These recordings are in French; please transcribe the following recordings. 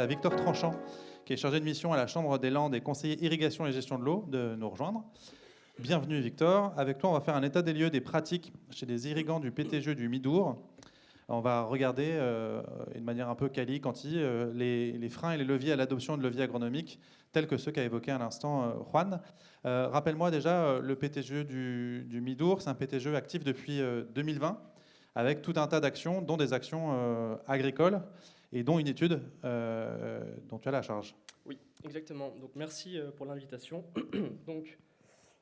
à Victor Tranchant, qui est chargé de mission à la Chambre des Landes et conseiller irrigation et gestion de l'eau, de nous rejoindre. Bienvenue Victor. Avec toi, on va faire un état des lieux des pratiques chez les irrigants du PTGE du Midour. On va regarder de manière un peu quali, quanti, les freins et les leviers à l'adoption de leviers agronomiques, tels que ceux qu'a évoqué à l'instant Juan. Rappelle-moi déjà, le PTGE du Midour, c'est un PTGE actif depuis 2020, avec tout un tas d'actions, dont des actions agricoles, et dont une étude dont tu as la charge. Oui, exactement. Donc merci pour l'invitation. Donc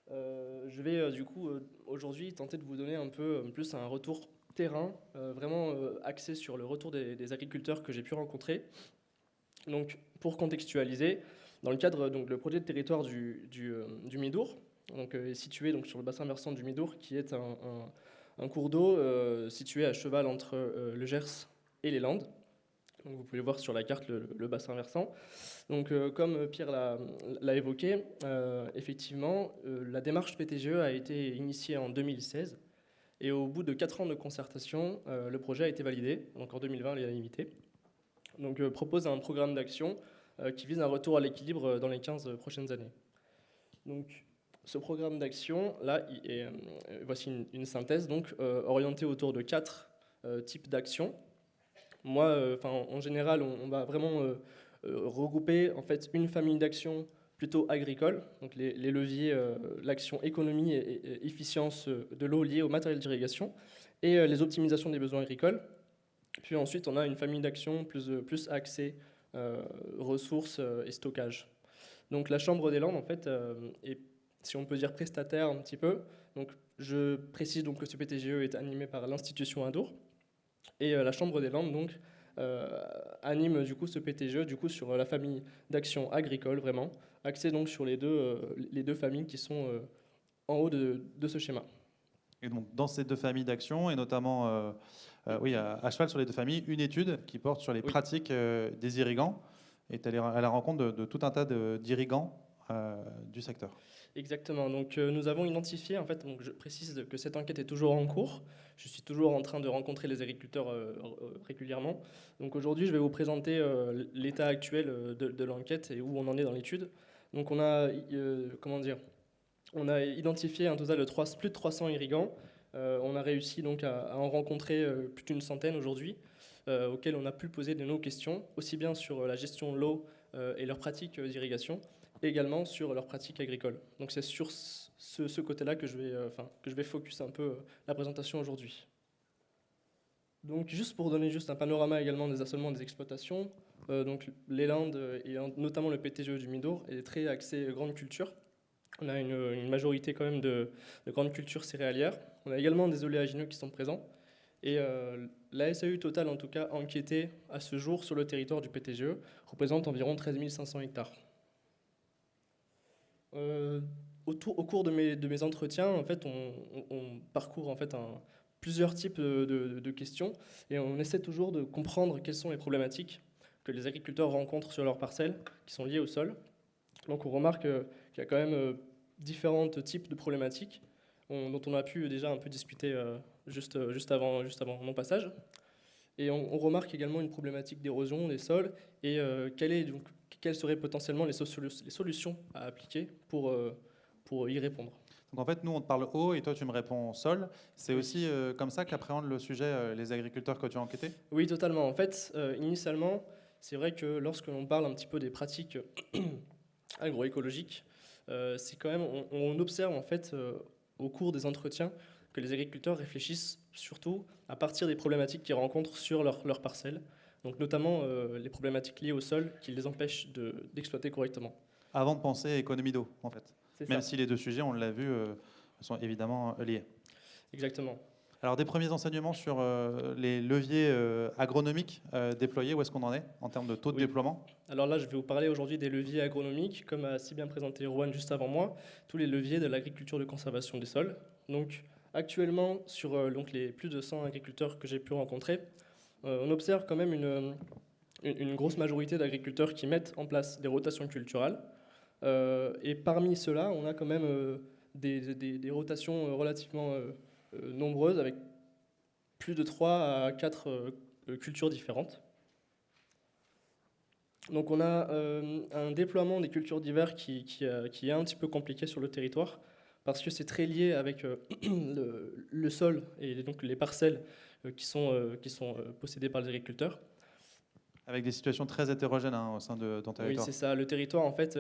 je vais du coup aujourd'hui tenter de vous donner un peu plus un retour terrain, vraiment axé sur le retour des agriculteurs que j'ai pu rencontrer. Donc pour contextualiser, dans le cadre donc le projet de territoire du Midour, donc est situé donc sur le bassin versant du Midour, qui est un cours d'eau situé à cheval entre le Gers et les Landes. Donc vous pouvez voir sur la carte le bassin versant. Donc comme Pierre l'a évoqué, effectivement, la démarche PTGE a été initiée en 2016 et au bout de 4 ans de concertation, le projet a été validé, donc en 2020 à l'unanimité. Donc propose un programme d'action qui vise un retour à l'équilibre dans les 15 prochaines années. Donc ce programme d'action, là, voici une synthèse, donc orientée autour de 4 types d'actions. Moi, en général, on va vraiment regrouper en fait une famille d'actions plutôt agricoles, donc les leviers, l'action économie et efficience de l'eau liée au matériel d'irrigation, et les optimisations des besoins agricoles. Puis ensuite, on a une famille d'actions plus axée ressources et stockage. Donc la Chambre des Landes, en fait, est, si on peut dire, prestataire un petit peu. Donc je précise donc que ce PTGE est animé par l'institution Adour. Et la Chambre des Landes donc, anime du coup ce PTGE du coup, sur la famille d'actions agricoles, vraiment, axée donc sur les deux familles qui sont en haut de ce schéma. Et donc, dans ces deux familles d'actions, et notamment oui, à cheval sur les deux familles, une étude qui porte sur les Oui. pratiques des irrigants, est allée à la rencontre de tout un tas d'irrigants du secteur. Exactement. Donc nous avons identifié, en fait, donc je précise que cette enquête est toujours en cours. Je suis toujours en train de rencontrer les agriculteurs régulièrement. Donc aujourd'hui, je vais vous présenter l'état actuel de l'enquête et où on en est dans l'étude. Donc on a, comment dire, on a identifié un total de plus de 300 irrigants. On a réussi donc à en rencontrer plus d'une centaine aujourd'hui, auxquels on a pu poser de nos questions, aussi bien sur la gestion de l'eau et leurs pratiques d'irrigation, et également sur leurs pratiques agricoles. Donc c'est sur ce côté-là que je vais focus un peu la présentation aujourd'hui. Donc juste pour donner juste un panorama également des assolements des exploitations, donc les Landes et notamment le PTGE du Midour est très axé grande culture. On a une majorité quand même de grandes cultures céréalières. On a également des oléagineux qui sont présents. Et la SAU totale, en tout cas, enquêtée à ce jour sur le territoire du PTGE, représente environ 13 500 hectares. Au cours de mes entretiens, en fait, on parcourt en fait plusieurs types de questions et on essaie toujours de comprendre quelles sont les problématiques que les agriculteurs rencontrent sur leurs parcelles qui sont liées au sol. Donc on remarque qu'il y a quand même différents types de problématiques dont on a pu déjà un peu discuter juste avant mon passage. Et on remarque également une problématique d'érosion des sols et quelles seraient potentiellement les solutions à appliquer pour y répondre. Donc en fait, nous, on te parle eau et toi, tu me réponds sol. C'est Oui. aussi comme ça qu'appréhendent le sujet les agriculteurs que tu as enquêtés? Oui, totalement. En fait, initialement, c'est vrai que lorsque l'on parle un petit peu des pratiques agroécologiques, c'est quand même, on observe en fait au cours des entretiens que les agriculteurs réfléchissent surtout à partir des problématiques qu'ils rencontrent sur leur parcelle, donc notamment les problématiques liées au sol qui les empêchent d'exploiter correctement. Avant de penser à économie d'eau, en fait. C'est Même ça, si les deux sujets, on l'a vu, sont évidemment liés. exactement. Alors, des premiers enseignements sur les leviers agronomiques déployés, où est-ce qu'on en est en termes de taux de Oui. déploiement? Alors là, je vais vous parler aujourd'hui des leviers agronomiques, comme a si bien présenté Rowan juste avant moi, tous les leviers de l'agriculture de conservation des sols. Donc actuellement, sur donc les plus de 100 agriculteurs que j'ai pu rencontrer, on observe quand même une grosse majorité d'agriculteurs qui mettent en place des rotations culturales. Et parmi ceux-là, on a quand même des rotations relativement nombreuses, avec plus de 3 à 4 cultures différentes. Donc on a un déploiement des cultures d'hiver qui est un petit peu compliqué sur le territoire, parce que c'est très lié avec le sol et donc les parcelles qui sont possédées par les agriculteurs. Avec des situations très hétérogènes hein, au sein de ton Oui, territoire. c'est ça. Le territoire, en fait,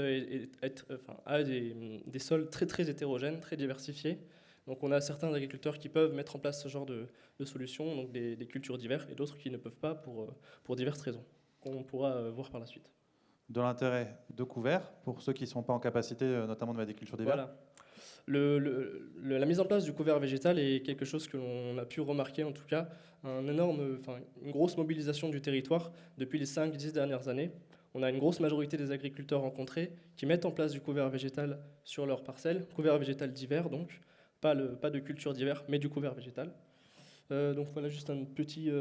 enfin, a des sols très, très hétérogènes, très diversifiés. Donc, on a certains agriculteurs qui peuvent mettre en place ce genre de solutions, donc des cultures d'hiver, et d'autres qui ne peuvent pas pour diverses raisons, qu'on pourra voir par la suite. De l'intérêt de couvert pour ceux qui ne sont pas en capacité, notamment de mettre des cultures d'hiver. Voilà. La mise en place du couvert végétal est quelque chose que l'on a pu remarquer, en tout cas, une grosse mobilisation du territoire depuis les 5-10 dernières années. On a une grosse majorité des agriculteurs rencontrés qui mettent en place du couvert végétal sur leurs parcelles, couvert végétal d'hiver donc, pas de culture d'hiver, mais du couvert végétal. Donc voilà juste un petit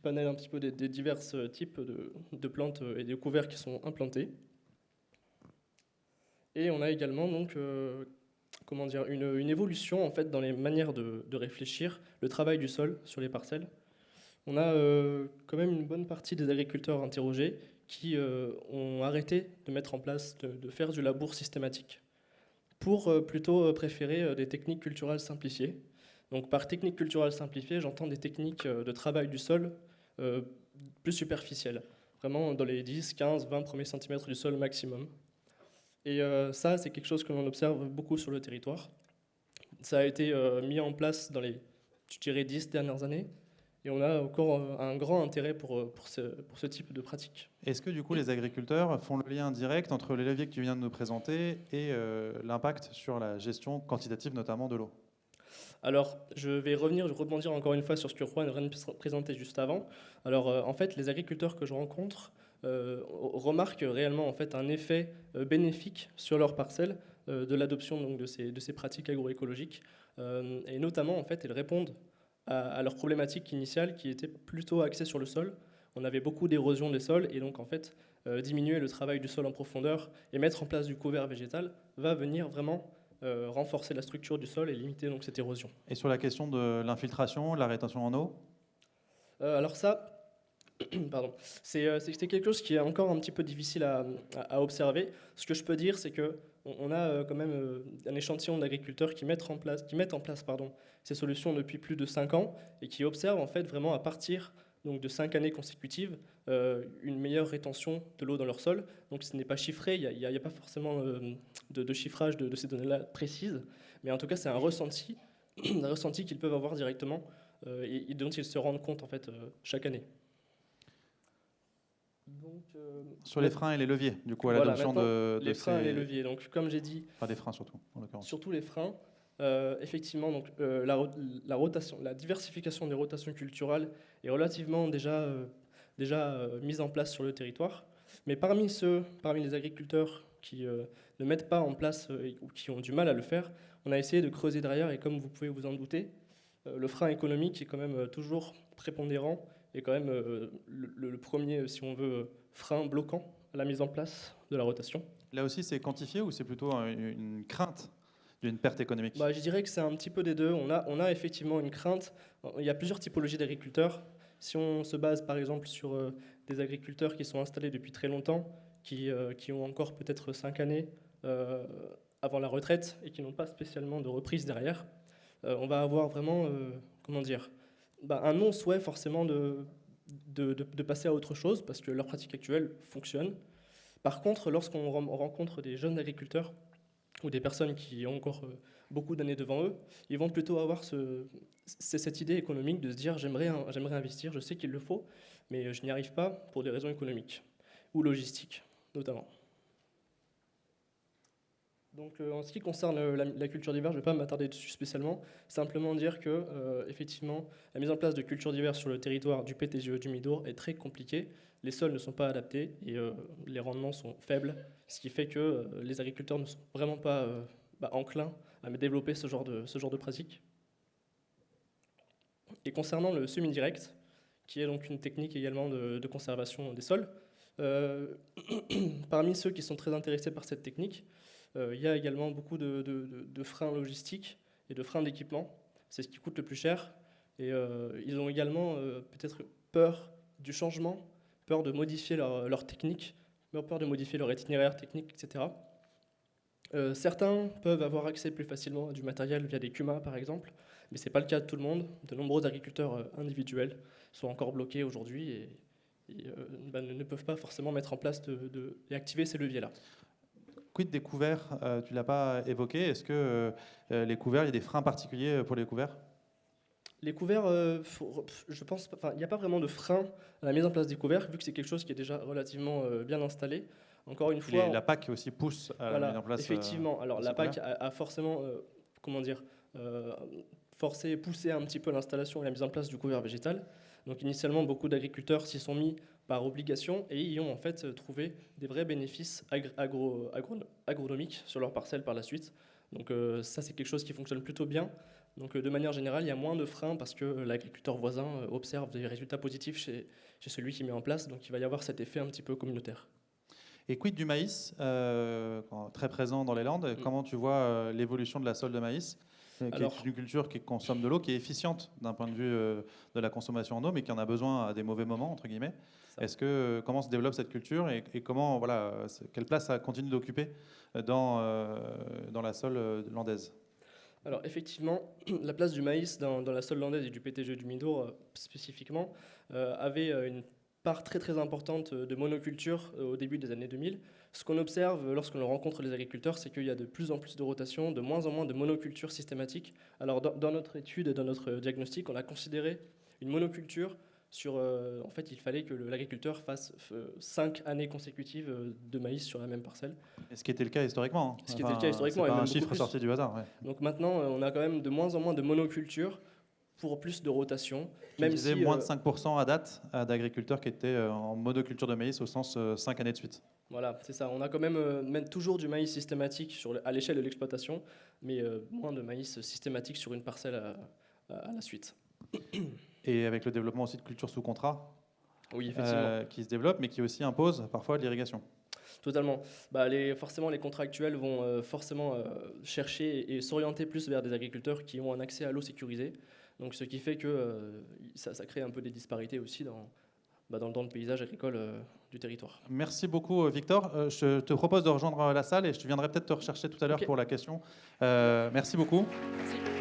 panel un petit peu des divers types de plantes et de couverts qui sont implantés. Et on a également donc comment dire, une évolution en fait dans les manières de réfléchir, le travail du sol sur les parcelles. On a quand même une bonne partie des agriculteurs interrogés qui ont arrêté de mettre en place, de faire du labour systématique, pour plutôt préférer des techniques culturales simplifiées. Donc par technique culturelle simplifiée, j'entends des techniques de travail du sol plus superficielles, vraiment dans les 10, 15, 20 premiers centimètres du sol maximum. Et ça, c'est quelque chose que l'on observe beaucoup sur le territoire. Ça a été mis en place dans les, je dirais, 10 dernières années. Et on a encore un grand intérêt pour ce type de pratique. Est-ce que du coup les agriculteurs font le lien direct entre les leviers que tu viens de nous présenter et l'impact sur la gestion quantitative notamment de l'eau? Alors, je vais rebondir encore une fois sur ce que Juan vient de présenter juste avant. Alors, en fait, les agriculteurs que je rencontre remarquent réellement en fait, un effet bénéfique sur leurs parcelles de l'adoption donc, de ces pratiques agroécologiques. Et notamment, en fait, elles répondent à leur problématique initiale qui était plutôt axée sur le sol. On avait beaucoup d'érosion des sols et donc, en fait, diminuer le travail du sol en profondeur et mettre en place du couvert végétal va venir vraiment renforcer la structure du sol et limiter donc cette érosion. Et sur la question de l'infiltration, la rétention en eau? Alors ça, pardon, c'est quelque chose qui est encore un petit peu difficile à observer. Ce que je peux dire, c'est que on a quand même un échantillon d'agriculteurs qui mettent en place ces solutions depuis plus de 5 ans et qui observent en fait vraiment à partir donc, de 5 années consécutives une meilleure rétention de l'eau dans leur sol. Donc ce n'est pas chiffré, il n'y a pas forcément de chiffrage de ces données-là précises, mais en tout cas c'est un ressenti qu'ils peuvent avoir directement et dont ils se rendent compte en fait chaque année. Donc, sur les freins et les leviers, du coup, à voilà, l'adoption de les freins et les leviers. Donc, comme j'ai dit, enfin des freins surtout, en l'occurrence. surtout les freins. Effectivement, donc, la diversification des rotations culturales est relativement déjà mise en place sur le territoire. Mais parmi les agriculteurs qui ne mettent pas en place ou qui ont du mal à le faire, on a essayé de creuser derrière. Et comme vous pouvez vous en douter, le frein économique est quand même toujours prépondérant et quand même le premier, si on veut, frein bloquant à la mise en place de la rotation. Là aussi, c'est quantifié ou c'est plutôt une crainte d'une perte économique? Je dirais que c'est un petit peu des deux. On a effectivement une crainte. Il y a plusieurs typologies d'agriculteurs. Si on se base par exemple sur des agriculteurs qui sont installés depuis très longtemps, qui ont encore peut-être 5 années avant la retraite et qui n'ont pas spécialement de reprise derrière, on va avoir vraiment, un non-souhait forcément de passer à autre chose parce que leur pratique actuelle fonctionne. Par contre, lorsqu'on rencontre des jeunes agriculteurs ou des personnes qui ont encore beaucoup d'années devant eux, ils vont plutôt avoir cette idée économique de se dire j'aimerais investir, je sais qu'il le faut, mais je n'y arrive pas pour des raisons économiques ou logistiques notamment. Donc en ce qui concerne la culture d'hiver, je ne vais pas m'attarder dessus spécialement, simplement dire que effectivement la mise en place de culture d'hiver sur le territoire du PTGE du Midour est très compliquée. Les sols ne sont pas adaptés et les rendements sont faibles, ce qui fait que les agriculteurs ne sont vraiment pas enclins à développer ce genre de pratique. Et concernant le semi-direct, qui est donc une technique également de conservation des sols, parmi ceux qui sont très intéressés par cette technique, il y a également beaucoup de freins logistiques et de freins d'équipement. C'est ce qui coûte le plus cher. Et ils ont également peut-être peur du changement, peur de modifier leur technique peur de modifier leur itinéraire technique, etc. Certains peuvent avoir accès plus facilement à du matériel via des CUMA par exemple, mais ce n'est pas le cas de tout le monde. De nombreux agriculteurs individuels sont encore bloqués aujourd'hui et ne peuvent pas forcément mettre en place et activer ces leviers-là. Quid des couverts? Tu ne l'as pas évoqué. Est-ce que les couverts, il y a des freins particuliers pour les couverts? Les couverts, je pense, il n'y a pas vraiment de frein à la mise en place des couverts, vu que c'est quelque chose qui est déjà relativement bien installé. Encore une fois, la PAC aussi pousse à la mise en place. Effectivement, alors la PAC a forcément, forcé et poussé un petit peu l'installation et la mise en place du couvert végétal. Donc initialement, beaucoup d'agriculteurs s'y sont mis par obligation et y ont en fait trouvé des vrais bénéfices agronomiques sur leurs parcelles par la suite. Donc ça, c'est quelque chose qui fonctionne plutôt bien. Donc de manière générale, il y a moins de freins parce que l'agriculteur voisin observe des résultats positifs chez celui qui met en place. Donc il va y avoir cet effet un petit peu communautaire. Et quid du maïs, très présent dans les Landes? Comment tu vois l'évolution de la sole de maïs, qui est une culture qui consomme de l'eau, qui est efficiente d'un point de vue de la consommation en eau, mais qui en a besoin à des mauvais moments, entre guillemets. Comment se développe cette culture et comment, quelle place ça continue d'occuper dans la sole landaise? Alors effectivement, la place du maïs dans la sole landaise et du PTG du Midour spécifiquement avait une part très très importante de monoculture au début des années 2000. Ce qu'on observe lorsqu'on rencontre les agriculteurs, c'est qu'il y a de plus en plus de rotation, de moins en moins de monoculture systématique. Alors dans notre étude, dans notre diagnostic, on a considéré une monoculture sur... en fait, il fallait que l'agriculteur fasse 5 années consécutives de maïs sur la même parcelle. Et ce qui était le cas historiquement. Ce qui était le cas historiquement. C'est pas un chiffre sorti du hasard. Ouais. Donc maintenant, on a quand même de moins en moins de monoculture pour plus de rotation. Même disais moins de 5% à date d'agriculteurs qui étaient en monoculture de maïs au sens 5 années de suite. Voilà, c'est ça. On a quand même toujours du maïs systématique à l'échelle de l'exploitation, mais moins de maïs systématique sur une parcelle à la suite. Et avec le développement aussi de cultures sous contrat, oui, effectivement, qui se développent, mais qui aussi imposent parfois de l'irrigation. Totalement. Forcément, les contractuels vont forcément chercher et s'orienter plus vers des agriculteurs qui ont un accès à l'eau sécurisé. Donc, ce qui fait que ça crée un peu des disparités aussi dans le paysage agricole du territoire. Merci beaucoup, Victor. Je te propose de rejoindre la salle et je viendrai peut-être te rechercher tout à l'heure pour la question. Merci beaucoup. Merci.